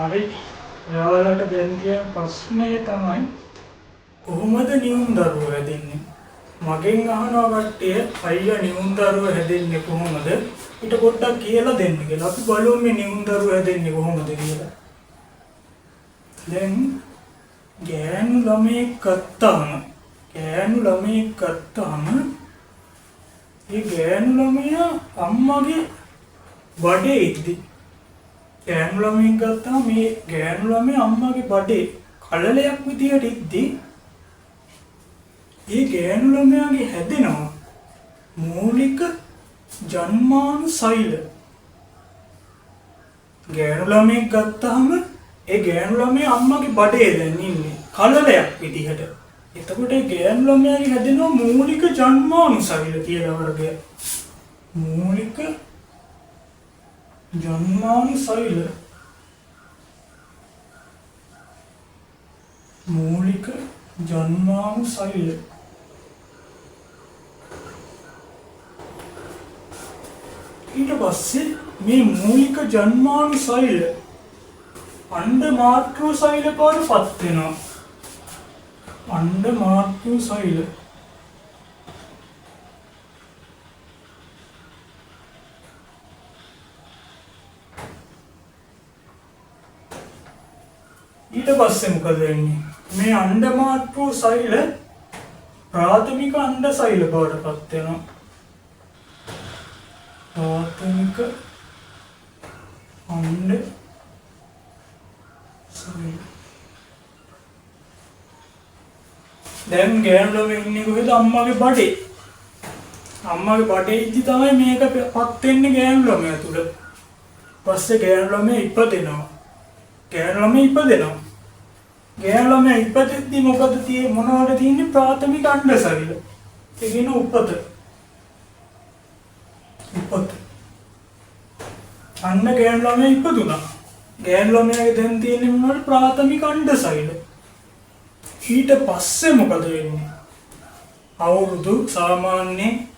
හරි ඔයාලට දැන් තියෙන ප්‍රශ්නේ තමයි කොහොමද නියුම් දරුවෝ හැදෙන්නේ? මගෙන් අහනවා කට්ටිය අයියා නියුම් දරුවෝ හැදෙන්නේ කොහොමද? ඊට පොඩ්ඩක් කියලා දෙන්න කියලා. අපි බලමු මේ නියුම් දරුවෝ හැදෙන්නේ කොහොමද කියලා. දැන් ගෑනු ළමයෙක් ගත්තාම ඒ ගෑනු ළමයා අම්මගේ බඩේ ඉද්දි ගෑනු ළමයෙක් ගත්තාම මේ ගෑනු ළමයා අම්මගේ බඩේ කලලයක් විදියට ඉද්දි ඒ ගෑනු ළමයාගේ හැදෙනවා මූලික ජන්මානුසෛල. ගෑනු ළමයෙක් ගත්තාම ඒ ගෑනු ළමයා අම්මගේ බඩේ දැන් ඉන්නේ කලලයක් විදිහට. එතකොට ඒ ගෑනු ළමයාගේ හැදෙනවා මූලික ජන්මානුසෛල කියලා වර්ගයක්. මූලික ජන්මානුසෛල. මූලික ජන්මානුසෛල. ඊට පස්සේ මේ මූලික ජන්මානුසෛල අණ්ඩ මාතෘ සෛල බවට පත් වෙනවා. අණ්ඩ මාතෘ සෛල. ඊට පස්සේ මොකද වෙන්නේ? මේ අණ්ඩ මාතෘ සෛල ප්‍රාථමික අණ්ඩ සෛල බවට පත් වෙනවා. ප්‍රාථමික අණ්ඩ සෛල. දැන් ගෑනු ළමයා ඉන්නේ කොහෙද? අම්මගේ බඩේ. අම්මගේ බඩේ ඉඳි තමයි මේක පත් වෙන්නේ ගෑනු ළමයා තුල. පස්සේ ගෑනු ළමයා ඉපදෙනවා. ගෑනු ළමයා ඉපදෙද්දි මොකද මොනවද තියෙන්නේ? ප්‍රාථමික අණ්ඩසෛල. ඒ කියන උපත. අන්න ගෑනු ළමයා ඉපදුනා. ගෑනු ළමයාගේ දැන් තියෙන්නේ මොනවද? ප්‍රාථමික අණ්ඩසෛල. ඊට පස්සේ මොකද වෙන්නේ? අවුරුදු සාමාන්‍යයෙන්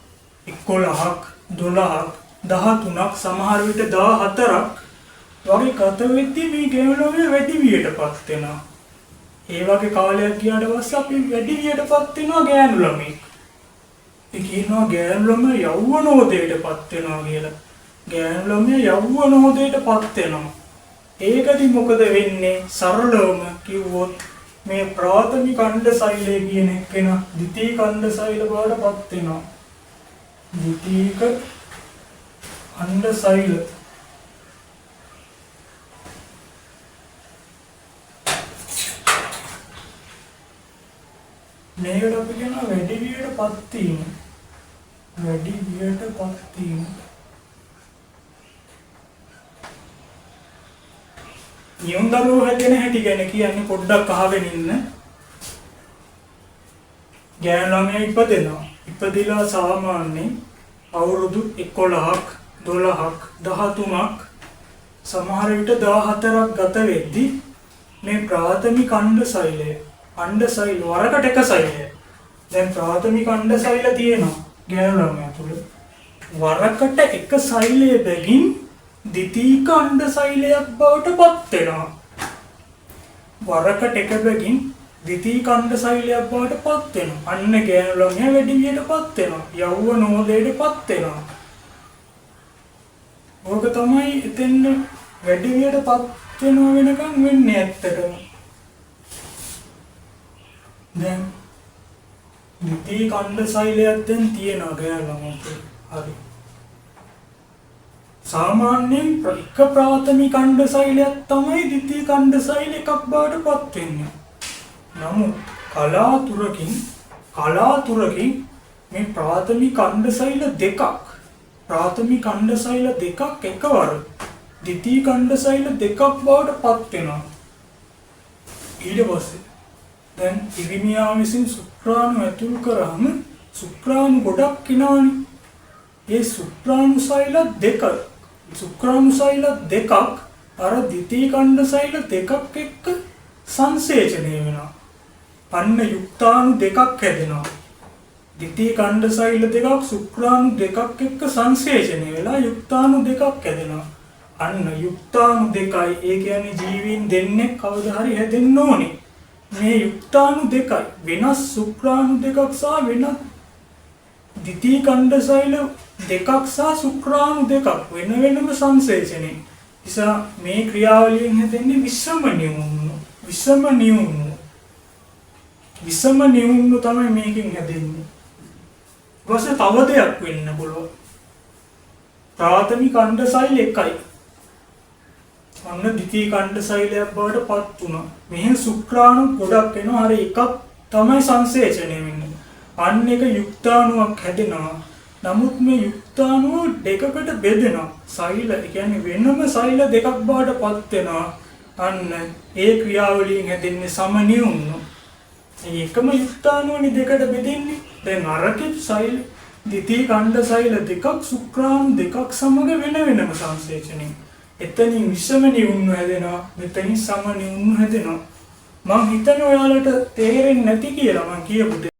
11ක් 12ක් 13ක් සමහර විට 14ක් වගේ ගත වෙද්දී මේ ගෑනු ළමයා වැඩි වියටපත් වෙනවා. ඒ වගේ කාලයක් ගියාට පස්සේ අපි වැඩි වියටපත් වෙනවා ගෑනු ළමෙක්. ඒ කියනවා ගෑනු ළමයා යෞවනෝදයටපත් වෙනවා කියලා. ගෑනු ළමයා යෞවනෝදයටපත් වෙනවා. ඒකදි මොකද වෙන්නේ? සරලවම කිව්වොත් මේ ප්‍රාථමික අණ්ඩසෛලය කියන එකේන ද්විතීක අණ්ඩසෛල බවට පත් වෙනවා. ද්විතීක අණ්ඩසෛල. මේකට අපි කියනවා වැඩි වියටපත් වීම. වැඩි වියටපත් වීම. නියුම් දරුවෝ හැදෙන හැටි ගැන කියන්නේ පොඩ්ඩක් අහගෙන ඉන්න. ගෑනු ළමයා ඉපදෙනවා. ඉපදිලා සාමාන්‍යයෙන් අවුරුදු 11ක් 12ක් 13ක් සමහර විට 14ක් ගත වෙද්දී මේ ප්‍රාථමික අණ්ඩසෛලය අණ්ඩසෛල වරකට එක සෛලය. දැන් ප්‍රාථමික අණ්ඩසෛල තියෙනවා ගෑනු ළමයා තුල. වරකට එක සෛලය බැගින් ද්විතීක අණ්ඩසෛලයක් බවට පත් වෙනවා. වරකට එක බැගින් ද්විතීක අණ්ඩසෛලයක් බවට පත් වෙනවා. අන්න ගෑනු ළමයා වැඩි වියටපත් වෙනවා. යෞවනෝදයටපත් වෙනවා. ඕක තමයි එතෙන් වැඩි වියටපත් වෙනවා වෙනකන් වෙන්නේ ඇත්තටම. දැන් ද්විතීක අණ්ඩසෛලයක් දැන් තියෙනවා ගෑනු ළමයාට. හරි. සාමාන්‍යයෙන් එක ප්‍රාථමික අණ්ඩසෛලයක් තමයි ද්විතීක අණ්ඩසෛල එකක් බවට පත් වෙන්නේ. නමුත් කලාතුරකින් මේ ප්‍රාථමික අණ්ඩසෛල දෙකක් එකවර ද්විතීක අණ්ඩසෛල දෙකක් බවට පත් වෙනවා. ඊට පස්සේ දැන් ඉරිමියා විසින් ශුක්‍රාණු ඇතුළු කරාම ශුක්‍රාණු ගොඩක් එනවනේ. ඒ ශුක්‍රාණුසෛල දෙකක් අර ද්විතීක අණ්ඩසෛල දෙකක් එක්ක සංසේචනය වෙනවා. අන්න යුක්තාණු දෙකක් හැදෙනවා. ද්විතීක අණ්ඩසෛල දෙකක් ශුක්‍රාණු දෙකක් එක්ක සංසේචනය වෙලා යුක්තාණු දෙකක් හැදෙනවා. අන්න යුක්තාණු දෙකයි. ඒ කියන්නේ ජීවීන් දෙන්නේ කවදා හරි හැදෙන්න ඕනේ. මේ යුක්තාණු දෙකයි. වෙනස් ශුක්‍රාණු දෙකක් සහ වෙනස් ද්විතීයි ඛණ්ඩසෛල දෙකක් සහ ශුක්‍රාණු දෙකක් වෙන වෙනම සංසේචනයේ. නිසා මේ ක්‍රියාවලියෙන් හැදෙන්නේ විෂම නියුණු. විෂම නියුණු තමයි මේකෙන් හැදෙන්නේ. ඊපස්සේ තව දෙයක් වෙන්න පුළුවන්. ප්‍රාථමික ඛණ්ඩසෛල එකයි. අන්න ද්විතීයි ඛණ්ඩසෛලයක් බවට පත් වුණා. මෙහෙන් ශුක්‍රාණු ගොඩක් එනවා. අර එකක් තමයි සංසේචනය වෙන්නේ. අන්න එක යුක්තාණුවක් හැදෙනවා. නමුත් මේ යුක්තාණුව දෙකකට බෙදෙනවා. සෛල කියන්නේ වෙනම සෛල දෙකක් බවට පත් වෙනවා. අන්න ඒ ක්‍රියාවලියෙන් හැදෙන්නේ සමනියුණු. එකම යුක්තාණුවනේ දෙකට බෙදෙන්නේ. දැන් අරකේ සෛල ද්විතීයි ඛණ්ඩසෛල දෙකක් ශුක්‍රාණු දෙකක් සමග වෙන වෙනම සංසේචනය. එතනින් විෂම නියුණු හැදෙනවා. මෙතනින් සම නියුණු හැදෙනවා. මම හිතන්නේ ඔයාලට තේරෙන්නේ නැති කියලා මම කියපු